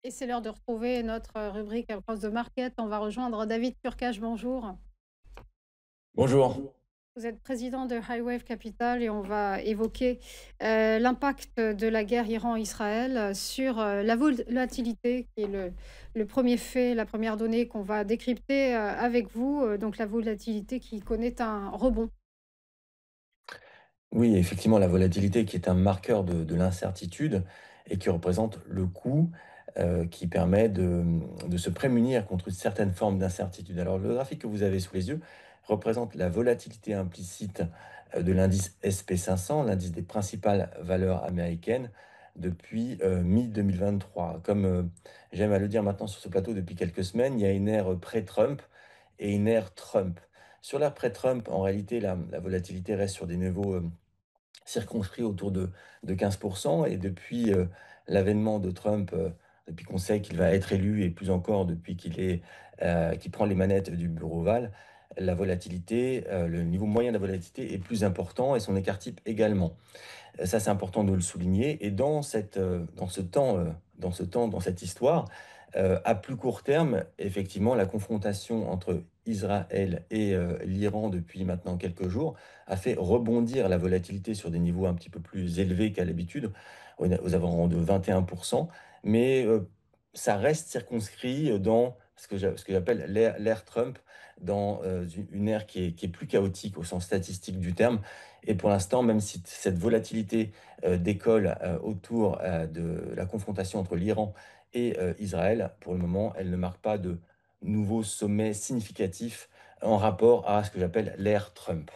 Et c'est l'heure de retrouver notre rubrique Across the Market. On va rejoindre David Turcage, bonjour. Bonjour. Vous êtes président de High Wave Capital et on va évoquer, l'impact de la guerre Iran-Israël, sur, la volatilité qui est le 1er fait, la première donnée qu'on va décrypter, avec vous, donc la volatilité qui connaît un rebond. Oui, effectivement, la volatilité qui est un marqueur de l'incertitude et qui représente le coût, qui permet de se prémunir contre une certaine forme d'incertitude. Alors le graphique que vous avez sous les yeux représente la volatilité implicite, de l'indice SP500, l'indice des principales valeurs américaines depuis, mi-2023. Comme, j'aime à le dire maintenant sur ce plateau depuis quelques semaines, il y a une ère pré-Trump et une ère Trump. Sur l'ère pré-Trump, en réalité, la volatilité reste sur des niveaux, circonscrit autour de 15 et depuis, l'avènement de Trump, depuis qu'on sait qu'il va être élu et plus encore depuis qu'il prend les manettes du bureau ovale, la volatilité, le niveau moyen de la volatilité est plus important et son écart type également. Ça, c'est important de le souligner et dans cette histoire, à plus court terme, effectivement, la confrontation entre Israël et l'Iran depuis maintenant quelques jours a fait rebondir la volatilité sur des niveaux un petit peu plus élevés qu'à l'habitude, aux alentours de 21. Mais, ça reste circonscrit dans ce que j'appelle l'ère Trump, dans, une ère qui est plus chaotique au sens statistique du terme et pour l'instant, même si cette volatilité, décolle, autour, de la confrontation entre l'Iran et Israël, pour le moment, elle ne marque pas de nouveaux sommets significatifs en rapport à ce que j'appelle l'ère Trump.